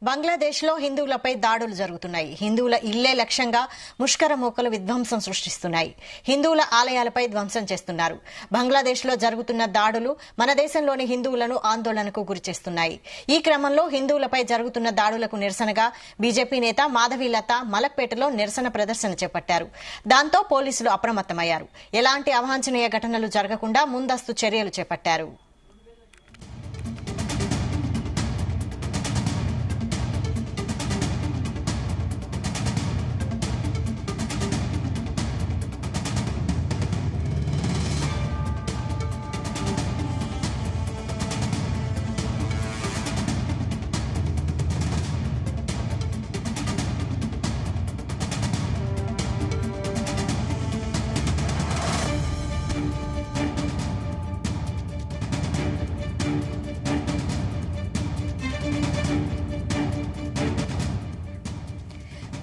బంగ్లాదేశ్ లో హిందువులపై దాడులు జరుగుతున్నాయి. హిందువుల ఇళ్లే లక్ష్యంగా ముష్కర మూకలు విధ్వంసం సృష్టిస్తున్నాయి. హిందువుల ఆలయాలపై ధ్వంసం చేస్తున్నారు. బంగ్లాదేశ్ లో జరుగుతున్న దాడులు మన దేశంలోని హిందువులను ఆందోళనకు గురిచేస్తున్నాయి. ఈ క్రమంలో హిందువులపై జరుగుతున్న దాడులకు నిరసనగా బీజేపీ నేత మాధవీలత మలక్పేటలో నిరసన ప్రదర్శన చేపట్టారు. దాంతో పోలీసులు అప్రమత్తమయ్యారు. ఎలాంటి అవాంఛనీయ ఘటనలు జరగకుండా ముందస్తు చర్యలు చేపట్టారు.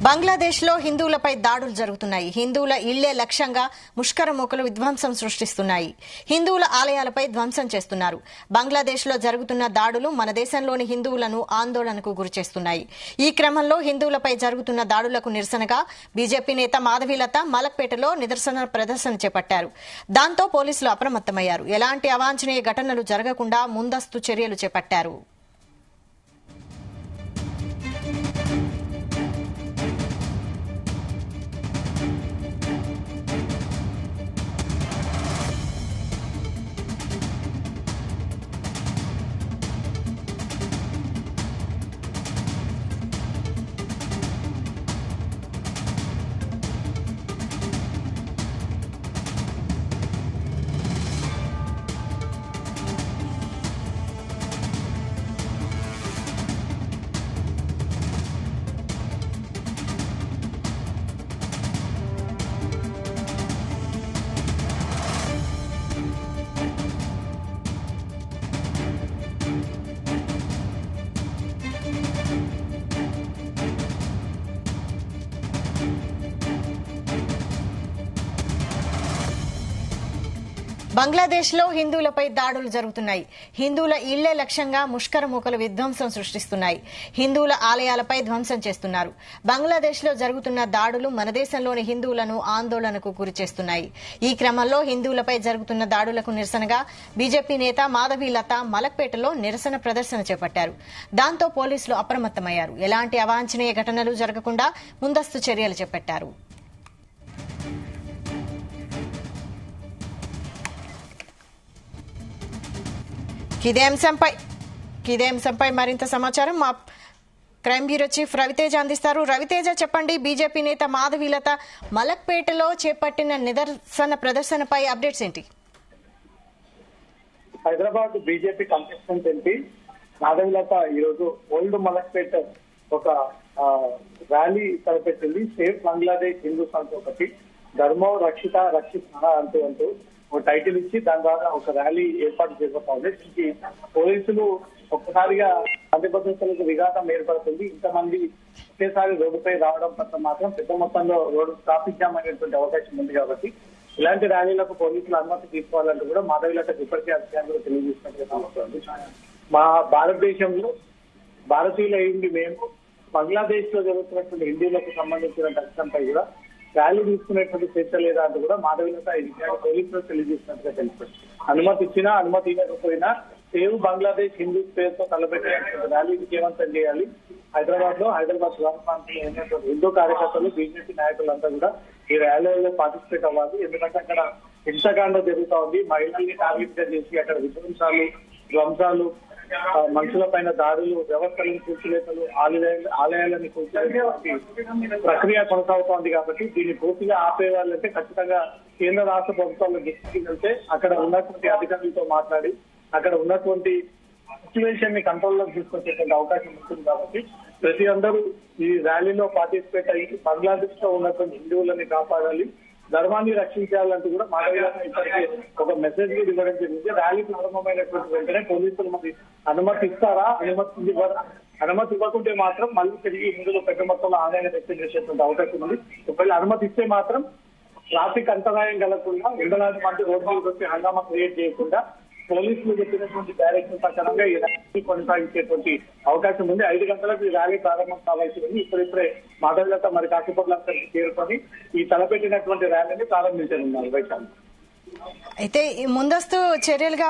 బంగ్లాదేశ్ లో హిందువులపై దాడులు జరుగుతున్నాయి. హిందువుల ఇళ్లే లక్ష్యంగా ముష్కర మూకలు విధ్వంసం సృష్టిస్తున్నాయి. హిందువుల ఆలయాలపై ధ్వంసం చేస్తున్నారు. బంగ్లాదేశ్ లో జరుగుతున్న దాడులు మన దేశంలోని హిందువులను ఆందోళనకు గురిచేస్తున్నాయి. ఈ క్రమంలో హిందువులపై జరుగుతున్న దాడులకు నిరసనగా బీజేపీ నేత మాధవీలత మలక్పేటలో నిదర్శన ప్రదర్శన చేపట్టారు. దాంతో పోలీసులు అప్రమత్తమయ్యారు. ఎలాంటి అవాంఛనీయ ఘటనలు జరగకుండా ముందస్తు చర్యలు చేపట్టారు. బంగ్లాదేశ్ లో హిందువులపై దాడులు జరుగుతున్నాయి. హిందువుల ఇళ్లే లక్ష్యంగా ముష్కర మూకలు విధ్వంసం సృష్టిస్తున్నాయి. హిందువుల ఆలయాలపై ధ్వంసం చేస్తున్నారు. బంగ్లాదేశ్ లో జరుగుతున్న దాడులు మన దేశంలోని హిందువులను ఆందోళనకు గురిచేస్తున్నాయి. ఈ క్రమంలో హిందువులపై జరుగుతున్న దాడులకు నిరసనగా బీజేపీ నేత మాధవీలత మలక్పేటలో నిరసన ప్రదర్శన చేపట్టారు. దాంతో పోలీసులు అప్రమత్తమయ్యారు. ఎలాంటి అవాంఛనీయ ఘటనలు జరగకుండా ముందస్తు చర్యలు చేపట్టారు. ఇదే అంశంపై మరింత సమాచారం మా క్రైమ్ బ్యూరో చీఫ్ రవితేజ అందిస్తారు. రవితేజ, చెప్పండి, బీజేపీ నేత మాధవీలత మలక్పేటలో చేపట్టిన నిదర్శన ప్రదర్శనపై అప్డేట్స్ ఏంటి? Hyderabad BJP contestant MP Madhavilatha ఈరోజు ఓల్డ్ మలక్పేట ఒక ర్యాలీ తలపెట్టింది. సేఫ్ బంగ్లాదేశ్ హిందూ సంస్థ ఒకటి ధర్మో రక్షిత అంటూ ఒక టైటిల్ ఇచ్చి దాని ద్వారా ఒక ర్యాలీ ఏర్పాటు చేపట్టాలి. దీనికి పోలీసులు ఒక్కసారిగా శాంతి భద్రతలకు విఘాతం ఏర్పడుతుంది. ఇంతమంది ఒకేసారి రోడ్డుపై రావడం పట్ల మాత్రం పెద్ద మొత్తంలో రోడ్డు ట్రాఫిక్ జామ్ అనేటువంటి అవకాశం ఉంది. కాబట్టి ఇలాంటి ర్యాలీలకు పోలీసులు అనుమతి తీసుకోవాలంటూ కూడా మాధవీలతకు ఇప్పటికే అధికారులు తెలియజేసినట్టు మా భారతదేశంలో భారతీయుల అయింది మేము బంగ్లాదేశ్ లో జరుగుతున్నటువంటి హిందువులకు సంబంధించిన దర్శనంపై కూడా ర్యాలీ తీసుకునేటువంటి స్వేచ్ఛ లేదా అంటూ కూడా మాధవీలత ఈ విషయాన్ని పోలీసులు తెలియజేసినట్టుగా తెలుస్తుంది. అనుమతి ఇచ్చినా అనుమతి ఇవ్వకపోయినా సేవ్ బంగ్లాదేశ్ హిందూ పేరుతో తలపెట్టినటువంటి ర్యాలీ విజయవంతం చేయాలి. హైదరాబాద్ ప్రాంతంలో ఉన్నటువంటి హిందూ కార్యకర్తలు బీజేపీ నాయకులంతా కూడా ఈ ర్యాలీలో పార్టిసిపేట్ అవ్వాలి. ఎందుకంటే అక్కడ హింసాకాండ జరుగుతా ఉంది. మహిళల్ని టార్గెట్ గా చేసి అక్కడ విధ్వంసాలు, ధ్వంసాలు, మనుషుల పైన దాడులు, వ్యవస్థలను కూల్చివేతలు, ఆలయాలను కూల్చివేత ప్రక్రియ కొనసాగుతోంది. కాబట్టి దీన్ని పూర్తిగా ఆపేయాలంటే ఖచ్చితంగా కేంద్ర రాష్ట్ర ప్రభుత్వాల దృష్టికి వెళ్తే అక్కడ ఉన్నటువంటి అధికారులతో మాట్లాడి అక్కడ ఉన్నటువంటి సిచ్యువేషన్ ని కంట్రోల్లోకి తీసుకొచ్చేటువంటి అవకాశం ఉంటుంది. కాబట్టి ప్రతి అందరూ ఈ ర్యాలీలో పార్టిసిపేట్ అయ్యి బంగ్లాదేశ్ లో ఉన్నటువంటి హిందువులని కాపాడాలి, ధర్మాన్ని రక్షించాలంటూ కూడా మాధవీలత ఇప్పటికే ఒక మెసేజ్ ఇవ్వడం జరిగింది. ర్యాలీ ప్రారంభమైనటువంటి వెంటనే పోలీసులు మరి అనుమతి ఇస్తారా, అనుమతి ఇవ్వకుంటే మాత్రం మళ్ళీ తిరిగి హిందువులు పెద్ద మొత్తంలో ఆదాయాన్ని వ్యక్తం చేసేటువంటి అవకాశం ఉంది. ఒకవేళ అనుమతి ఇస్తే మాత్రం ట్రాఫిక్ అంతరాయం కలగకుండా, వందలాది మంది రోడ్డు మీద వచ్చి హంగామా క్రియేట్ చేయకుండా పోలీసులు చెప్పినటువంటి డైరెక్షన్ ప్రకారంగా ఈ ర్యాలీ కొనసాగించేటువంటి అవకాశం ఉంది. 5 గంటలకు ఈ ర్యాలీ ప్రారంభం కావాల్సి ఉంది. ఇప్పుడిప్పుడే మాధవలత మరి కాశీపట్లంకి చేరుకొని ఈ తలపెట్టినటువంటి ర్యాలీని ప్రారంభించనున్నారు. వైశాలి, అయితే ఈ ముందస్తు చర్యలుగా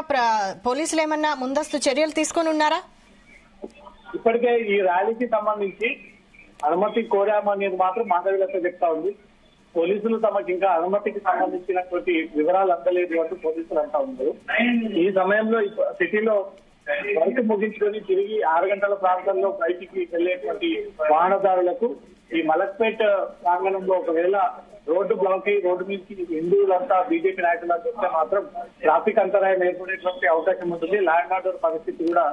పోలీసులు ఏమన్నా ముందస్తు చర్యలు తీసుకొని ఉన్నారా? ఇప్పటికే ఈ ర్యాలీకి సంబంధించి అనుమతి కోరామనేది మాత్రం మాధవలత చెప్తా ఉంది. పోలీసులు తమకు ఇంకా అనుమతికి సంబంధించినటువంటి వివరాలు అందలేదు అంటూ పోలీసులు అంటా ఉన్నారు. ఈ సమయంలో సిటీలో వర్క్ ముగించుకొని తిరిగి 6 గంటల ప్రాంతంలో బయటికి వెళ్లేటువంటి వాహనదారులకు ఈ మలక్పేట్ ప్రాంగణంలో ఒకవేళ రోడ్డు బ్లాక్ అయ్యి రోడ్డు నుంచి హిందువులంతా బీజేపీ నాయకులకు వస్తే మాత్రం ట్రాఫిక్ అంతరాయం ఏర్పడేటువంటి అవకాశం ఉంటుంది. ల్యాండ్ ఆర్డర్ పరిస్థితి కూడా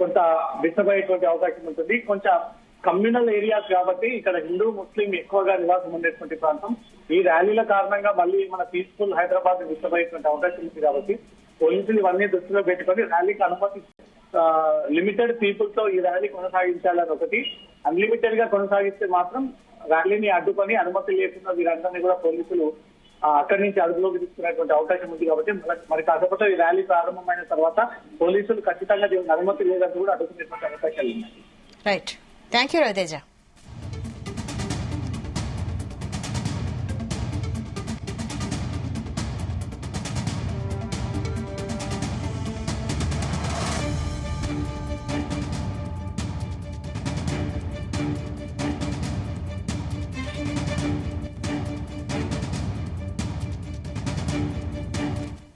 కొంత డిస్టర్బ్ అయ్యేటువంటి అవకాశం ఉంటుంది. కొంచెం కమ్యూనల్ ఏరియాస్ కాబట్టి ఇక్కడ హిందూ ముస్లిం ఎక్కువగా నివాసం ఉండేటువంటి ప్రాంతం. ఈ ర్యాలీల కారణంగా మళ్ళీ మన పీస్ఫుల్ హైదరాబాద్ డిస్టర్బ్ అయ్యేటువంటి అవకాశం ఉంది కాబట్టి పోలీసులు ఇవన్నీ దృష్టిలో పెట్టుకొని ర్యాలీకి అనుమతి లిమిటెడ్ పీపుల్ తో ఈ ర్యాలీ కొనసాగించాలని ఒకటి, అన్లిమిటెడ్ గా కొనసాగిస్తే మాత్రం ర్యాలీని అడ్డుకొని అనుమతి లేకుండా వీరందరినీ కూడా పోలీసులు అక్కడి నుంచి అదుపులోకి తీసుకునేటువంటి అవకాశం ఉంది. కాబట్టి మరి కాకపోతే ఈ ర్యాలీ ప్రారంభమైన తర్వాత పోలీసులు ఖచ్చితంగా దీనికి అనుమతి లేదంటూ కూడా అడ్డుకునేటువంటి అవకాశాలు ఉన్నాయి. Right, thank you Raviteja.